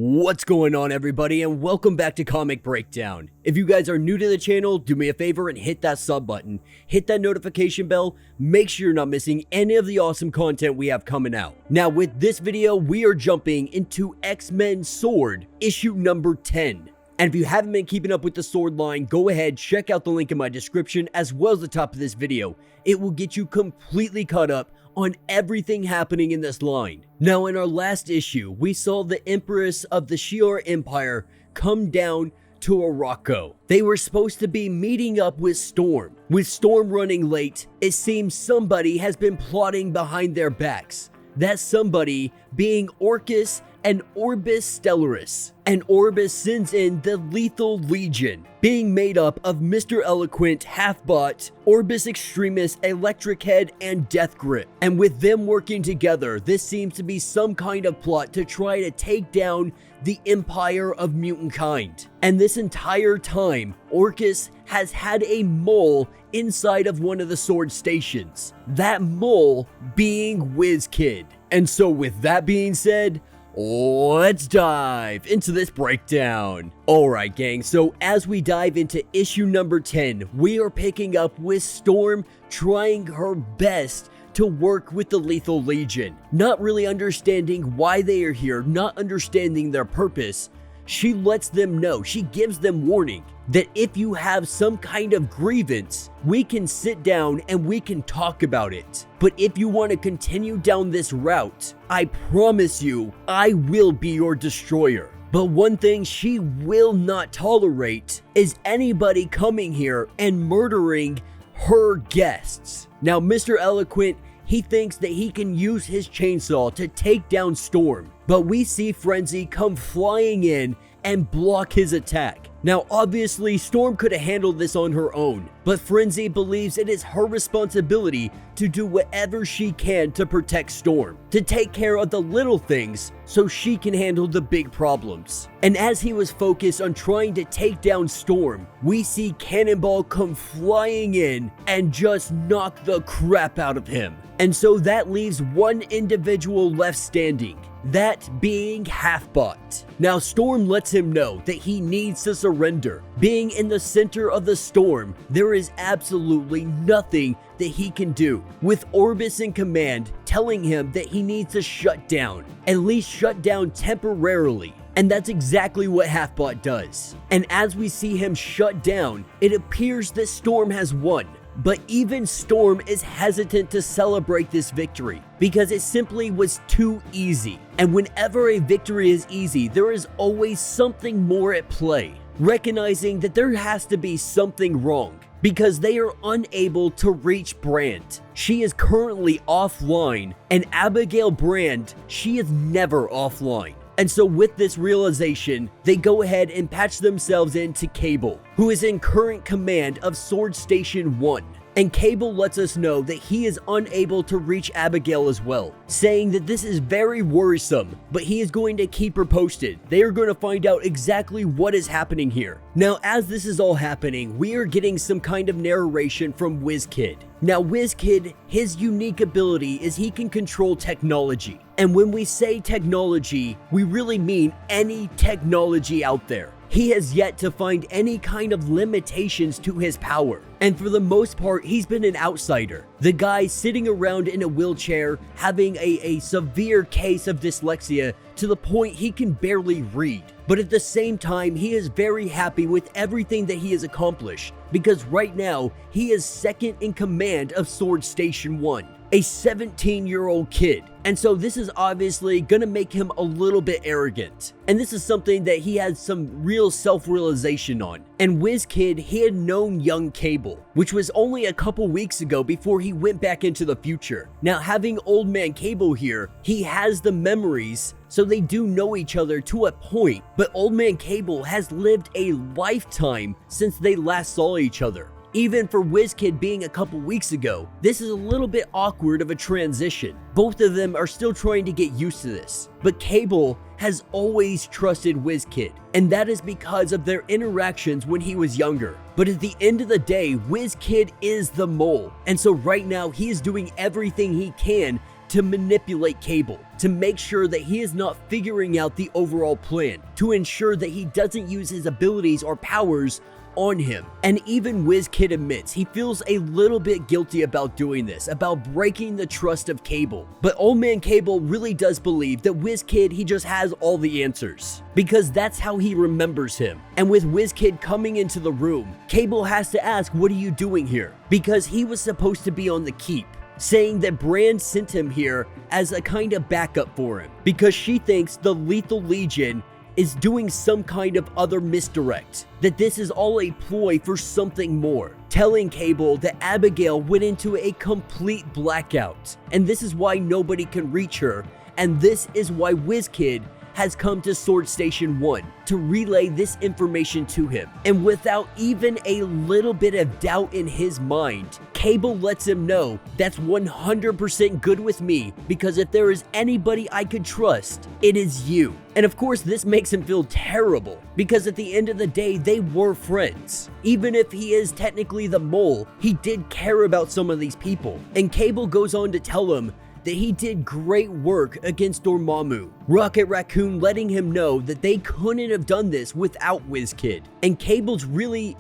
What's going on, everybody, and welcome back to Comic Breakdown. If you guys are new to the channel, do me a favor and hit that sub button, hit that notification bell, make sure you're not missing any of the awesome content we have coming out. Now, with this video, we are jumping into X-Men S.W.O.R.D, issue number 10. And if you haven't been keeping up with the S.W.O.R.D line, go ahead, check out the link in my description as well as the top of this video. It will get you completely caught up on everything happening in this line. Now, in our last issue, we saw the Empress of the Shi'ar Empire come down to Arakko. They were supposed to be meeting up with Storm. With Storm running late, it seems somebody has been plotting behind their backs. That somebody being Orchis and Orbis Stellaris. And Orbis sends in the Lethal Legion, being made up of Mr. Eloquent, Halfbot, Orbis Extremis, Electric Head, and Death Grip. And with them working together, this seems to be some kind of plot to try to take down the Empire of Mutant Kind. And this entire time, Orchis has had a mole inside of one of the S.W.O.R.D stations. That mole being Wiz Kid. And so with that being said, let's dive into this breakdown. Alright gang, so as we dive into issue number 10, we are picking up with Storm trying her best to work with the Lethal Legion. Not really understanding why they are here, not understanding their purpose. She lets them know, she gives them warning that if you have some kind of grievance, we can sit down and we can talk about it. But if you want to continue down this route, I promise you, I will be your destroyer. But one thing she will not tolerate is anybody coming here and murdering her guests. Now, Mr. Eloquent, he thinks that he can use his chainsaw to take down Storm, but we see Frenzy come flying in and block his attack. Now, obviously, Storm could have handled this on her own, but Frenzy believes it is her responsibility to do whatever she can to protect Storm, to take care of the little things so she can handle the big problems. And as he was focused on trying to take down Storm, we see Cannonball come flying in and just knock the crap out of him. And so that leaves one individual left standing, that being Halfbot. Now, Storm lets him know that he needs to surrender. Being in the center of the storm, there is absolutely nothing that he can do, with Orbis in command telling him that he needs to shut down, at least shut down temporarily. And that's exactly what Halfbot does. And as we see him shut down, it appears that Storm has won. But even Storm is hesitant to celebrate this victory because it simply was too easy. And whenever a victory is easy, there is always something more at play. Recognizing that there has to be something wrong because they are unable to reach Brand. She is currently offline, and Abigail Brand, she is never offline. And so with this realization, they go ahead and patch themselves into Cable, who is in current command of S.W.O.R.D Station 1. And Cable lets us know that he is unable to reach Abigail as well, saying that this is very worrisome, but he is going to keep her posted. They are going to find out exactly what is happening here. Now, as this is all happening, we are getting some kind of narration from Wiz Kid. Now, Wiz Kid, his unique ability is he can control technology. And when we say technology, we really mean any technology out there. He has yet to find any kind of limitations to his power. And for the most part, he's been an outsider. The guy sitting around in a wheelchair, having a severe case of dyslexia to the point he can barely read. But at the same time, he is very happy with everything that he has accomplished, because right now, he is second in command of S.W.O.R.D Station 1. A 17-year-old kid. And so this is obviously gonna make him a little bit arrogant. And this is something that he had some real self-realization on. And Wiz Kid, he had known young Cable, which was only a couple weeks ago before he went back into the future. Now, having old man Cable here, he has the memories, so they do know each other to a point. But old man Cable has lived a lifetime since they last saw each other. Even for Wiz Kid being a couple weeks ago, this is a little bit awkward of a transition. Both of them are still trying to get used to this. But Cable has always trusted Wiz Kid, and that is because of their interactions when he was younger. But at the end of the day, Wiz Kid is the mole, and so right now he is doing everything he can to manipulate Cable, to make sure that he is not figuring out the overall plan, to ensure that he doesn't use his abilities or powers on him. And even Wiz Kid admits he feels a little bit guilty about doing this, about breaking the trust of Cable. But Old Man Cable really does believe that Wiz Kid, he just has all the answers, because that's how he remembers him. And with Wiz Kid coming into the room, Cable has to ask, what are you doing here? Because he was supposed to be on the keep, saying that Brand sent him here as a kind of backup for him, because she thinks the Lethal Legion is doing some kind of other misdirect, that this is all a ploy for something more, telling Cable that Abigail went into a complete blackout, and this is why nobody can reach her, and this is why Wiz Kid has come to S.W.O.R.D Station 1 to relay this information to him. And without even a little bit of doubt in his mind, Cable lets him know that's 100% good with me, because if there is anybody I could trust, it is you. And of course, this makes him feel terrible, because at the end of the day, they were friends. Even if he is technically the mole, he did care about some of these people. And Cable goes on to tell him that he did great work against Dormammu. Rocket Raccoon letting him know that they couldn't have done this without Wiz Kid. And Cable's really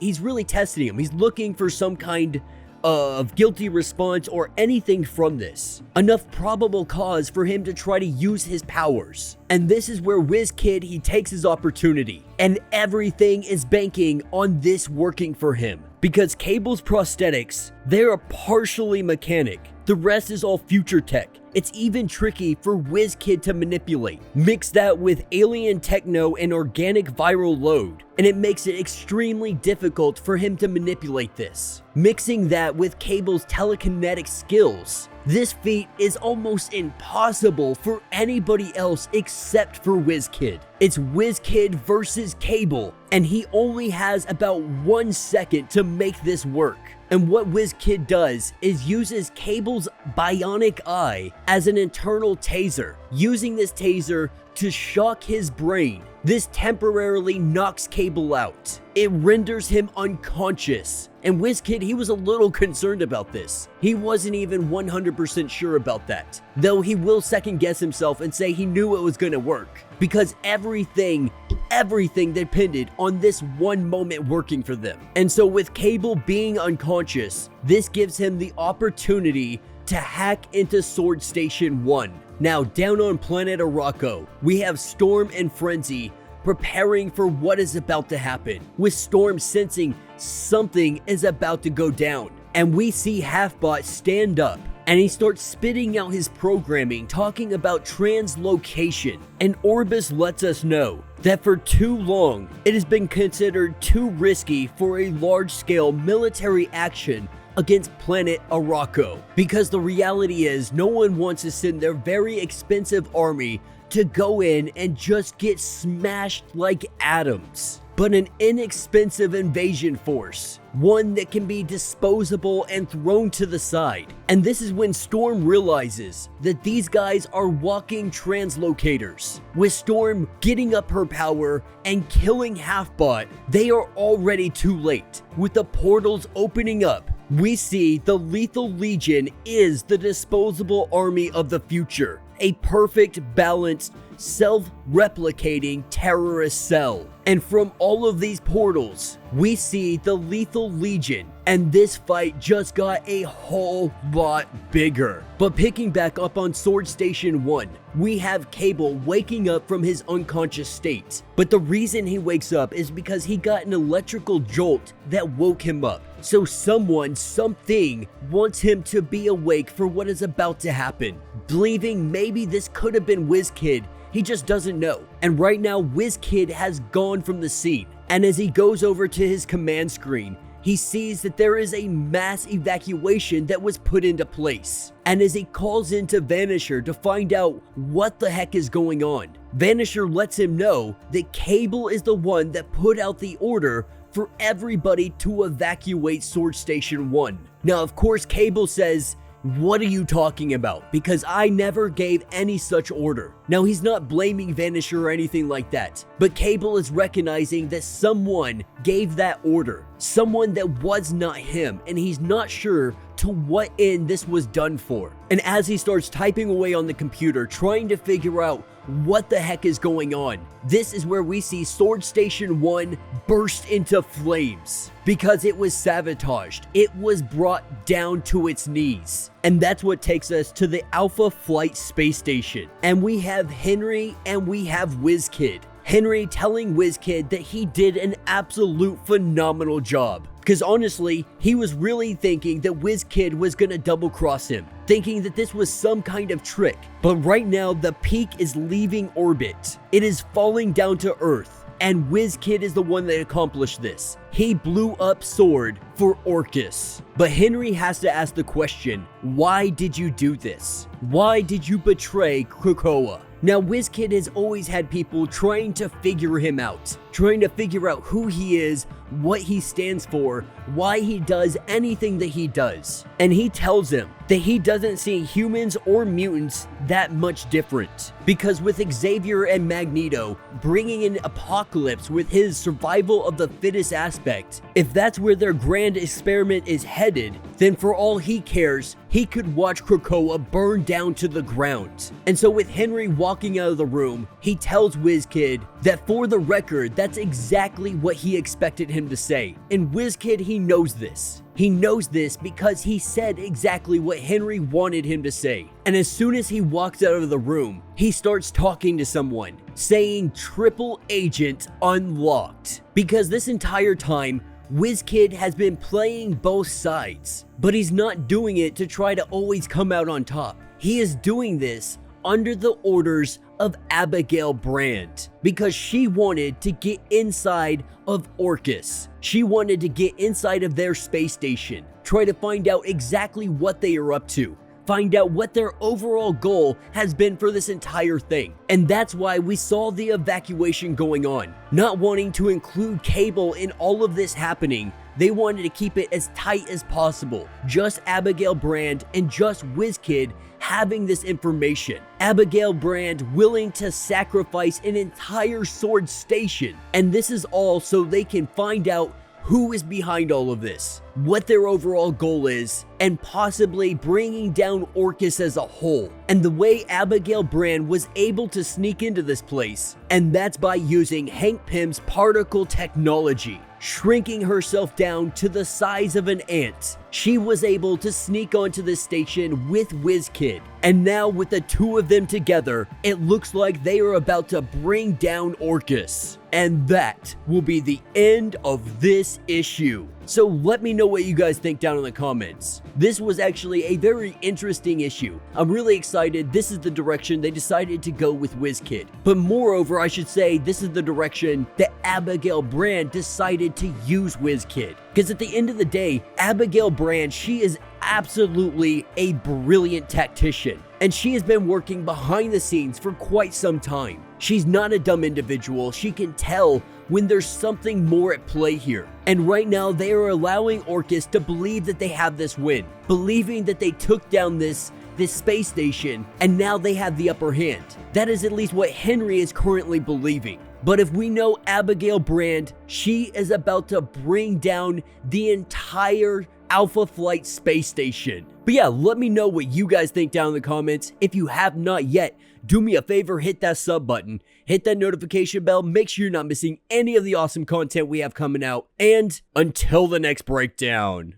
testing him. He's looking for some kind of guilty response or anything from this. Enough probable cause for him to try to use his powers. And this is where Wiz Kid, he takes his opportunity. And everything is banking on this working for him. Because Cable's prosthetics, they're partially mechanic. The rest is all future tech. It's even tricky for Wiz Kid to manipulate. Mix that with alien techno and organic viral load, and it makes it extremely difficult for him to manipulate this. Mixing that with Cable's telekinetic skills, this feat is almost impossible for anybody else except for Wiz Kid. It's Wiz Kid versus Cable, and he only has about 1 second to make this work. And what Wiz Kid does is uses Cable's bionic eye as an internal taser, using this taser to shock his brain. This temporarily knocks Cable out. It renders him unconscious. And Wiz Kid, he was a little concerned about this. He wasn't even 100% sure about that, though he will second guess himself and say he knew it was gonna work, because everything depended on this one moment working for them. And so with Cable being unconscious, this gives him the opportunity to hack into S.W.O.R.D Station 1. Now, down on planet Arakko, we have Storm and Frenzy preparing for what is about to happen, with Storm sensing something is about to go down. And we see Halfbot stand up, and he starts spitting out his programming, talking about translocation. And Orbis lets us know that for too long, it has been considered too risky for a large-scale military action against planet Arakko, because the reality is no one wants to send their very expensive army to go in and just get smashed like atoms, but an inexpensive invasion force, one that can be disposable and thrown to the side. And this is when Storm realizes that these guys are walking translocators. With Storm getting up her power and killing Halfbot, they are already too late. With the portals opening up, we see the Lethal Legion is the disposable army of the future. A perfect, balanced, self-replicating terrorist cell. And from all of these portals, we see the Lethal Legion, and this fight just got a whole lot bigger. But picking back up on S.W.O.R.D Station 1, we have Cable waking up from his unconscious state. But the reason he wakes up is because he got an electrical jolt that woke him up. So something wants him to be awake for what is about to happen, believing maybe this could have been Wiz Kid. He just doesn't know. And right now, Wiz Kid has gone from the scene. And as he goes over to his command screen, he sees that there is a mass evacuation that was put into place. And as he calls into Vanisher to find out what the heck is going on, Vanisher lets him know that Cable is the one that put out the order for everybody to evacuate S.W.O.R.D Station 1. Now, of course, Cable says, "What are you talking about? Because I never gave any such order." Now, he's not blaming Vanisher or anything like that, but Cable is recognizing that someone gave that order, someone that was not him, and he's not sure to what end this was done for. And as he starts typing away on the computer, trying to figure out what the heck is going on, this is where we see S.W.O.R.D Station 1 burst into flames because it was sabotaged. It was brought down to its knees. And that's what takes us to the Alpha Flight Space Station. And we have Henry and we have Wiz Kid. Henry telling Wiz Kid that he did an absolute phenomenal job. Because honestly, he was really thinking that Wiz Kid was gonna double cross him, thinking that this was some kind of trick. But right now, the peak is leaving orbit. It is falling down to Earth. And Wiz Kid is the one that accomplished this. He blew up S.W.O.R.D for Orcus. But Henry has to ask the question, why did you do this? Why did you betray Krakoa? Now, Wiz Kid has always had people trying to figure him out, trying to figure out who he is, what he stands for, why he does anything that he does. And he tells him that he doesn't see humans or mutants that much different. Because with Xavier and Magneto bringing in Apocalypse with his survival of the fittest aspect, if that's where their grand experiment is headed, then for all he cares, he could watch Krakoa burn down to the ground. And so with Henry walking out of the room, he tells Wiz Kid that for the record, that's exactly what he expected him to say. And Wiz Kid, he knows this. He knows this because he said exactly what Henry wanted him to say. And as soon as he walks out of the room, he starts talking to someone, saying Triple Agent Unlocked. Because this entire time, Wiz Kid has been playing both sides, but he's not doing it to try to always come out on top. He is doing this under the orders of Abigail Brand because she wanted to get inside of Orcus. She wanted to get inside of their space station, try to find out exactly what they are up to, find out what their overall goal has been for this entire thing. And that's why we saw the evacuation going on. Not wanting to include Cable in all of this happening, they wanted to keep it as tight as possible. Just Abigail Brand and just Wiz Kid having this information. Abigail Brand willing to sacrifice an entire S.W.O.R.D station. And this is all so they can find out who is behind all of this, what their overall goal is, and possibly bringing down Orcus as a whole. And the way Abigail Brand was able to sneak into this place, and that's by using Hank Pym's particle technology, shrinking herself down to the size of an ant. She was able to sneak onto this station with Wiz Kid. And now with the two of them together, it looks like they are about to bring down Orcus. And that will be the end of this issue. So let me know what you guys think down in the comments. This was actually a very interesting issue. I'm really excited this is the direction they decided to go with Wiz Kid. But moreover, I should say this is the direction that Abigail Brand decided to use Wiz Kid. Because at the end of the day, Abigail Brand, she is absolutely a brilliant tactician. And she has been working behind the scenes for quite some time. She's not a dumb individual. She can tell when there's something more at play here. And right now, they are allowing Orcus to believe that they have this win, believing that they took down this space station, and now they have the upper hand. That is at least what Henry is currently believing. But if we know Abigail Brand, she is about to bring down the entire Alpha Flight space station. But yeah, let me know what you guys think down in the comments. If you have not yet, do me a favor, hit that sub button, hit that notification bell, make sure you're not missing any of the awesome content we have coming out, and until the next breakdown.